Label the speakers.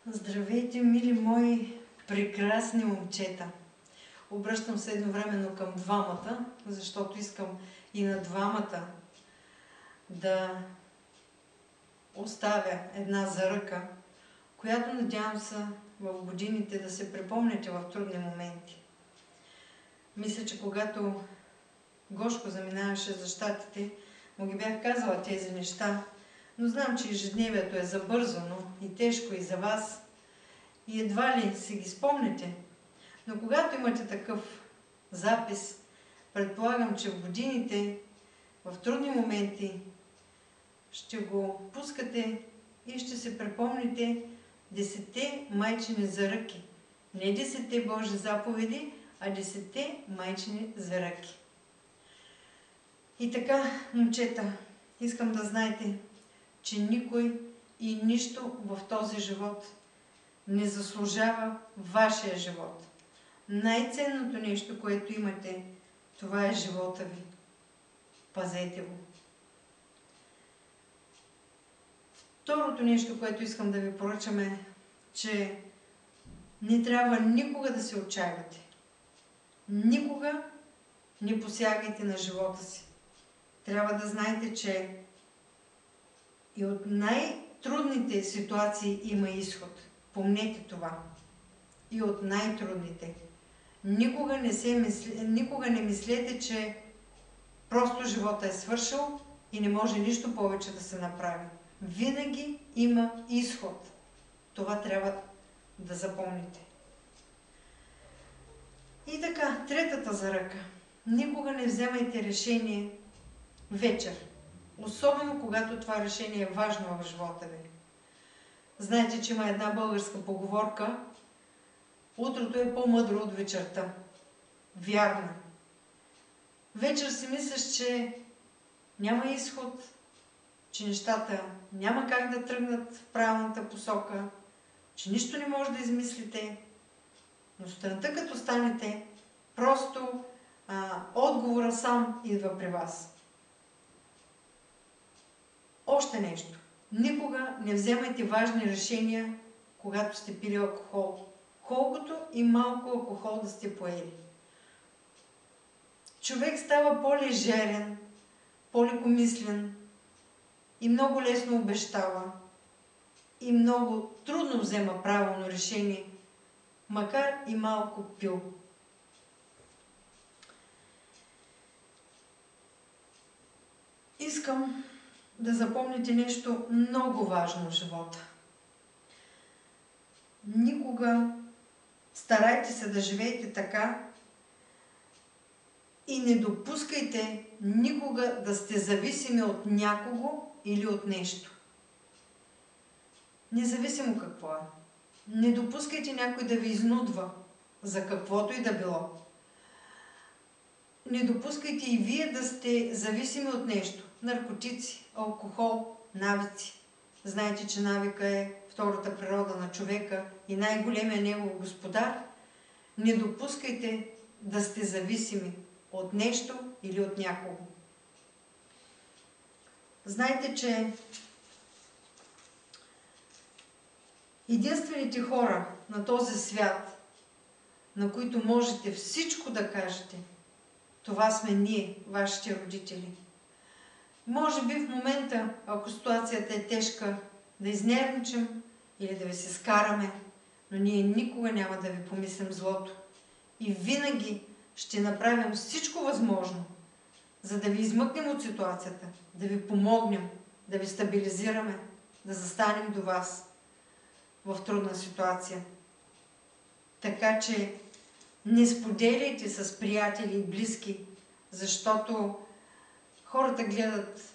Speaker 1: Здравейте, мили мои прекрасни момчета! Обръщам се едновременно към двамата, защото искам и на двамата да оставя една заръка, която надявам се в годините да се припомняте в трудни моменти. Мисля, че когато Гошко заминаваше за щатите, му ги бях казала тези неща, но знам, че ежедневието е забързано и тежко и за вас, и едва ли си ги спомняте. Но когато имате такъв запис, предполагам, че в годините, в трудни моменти, ще го пускате и ще се припомните 10 майчини заръки. Не 10 Божи заповеди, а 10 майчини заръки. И така, момчета, искам да знаете, че никой и нищо в този живот не заслужава вашия живот. Най-ценното нещо, което имате, това е живота ви. Пазете го. Второто нещо, което искам да ви поръчам е, че не трябва никога да се отчаивате. Никога не посягайте на живота си. Трябва да знаете, че и от най-трудните ситуации има изход. Помнете това. И от най-трудните. Никога не мислете, че просто живота е свършил и не може нищо повече да се направи. Винаги има изход. Това трябва да запомните. И така, третата заръка. Никога не вземайте решение вечер. Особено когато това решение е важно в живота ви. Знаете, че има една българска поговорка: утрото е по-мъдро от вечерта. Вярно. Вечер си мислиш, че няма изход, че нещата няма как да тръгнат в правилната посока, че нищо не може да измислите, но сутринта като станете, просто отговора сам идва при вас. Още нещо. Никога не вземайте важни решения, когато сте пили алкохол. Колкото и малко алкохол да сте поели. Човек става по-лежерен, по-лекомислен и много лесно обещава и много трудно взема правилно решение, макар и малко пил. Искам да запомните нещо много важно в живота. Никога старайте се да живеете така и не допускайте никога да сте зависими от някого или от нещо. Независимо какво е. Не допускайте някой да ви изнудва за каквото и да било. Не допускайте и вие да сте зависими от нещо. Наркотици, алкохол, навици. Знаете, че навика е втората природа на човека и най-големия негов господар. Не допускайте да сте зависими от нещо или от някого. Знайте, че единствените хора на този свят, на които можете всичко да кажете, това сме ние, вашите родители. Може би в момента, ако ситуацията е тежка, да изнервничим или да ви се скараме, но ние никога няма да ви помислим злото. И винаги ще направим всичко възможно, за да ви измъкнем от ситуацията, да ви помогнем, да ви стабилизираме, да застанем до вас в трудна ситуация. Така че не споделяйте с приятели и близки, защото хората гледат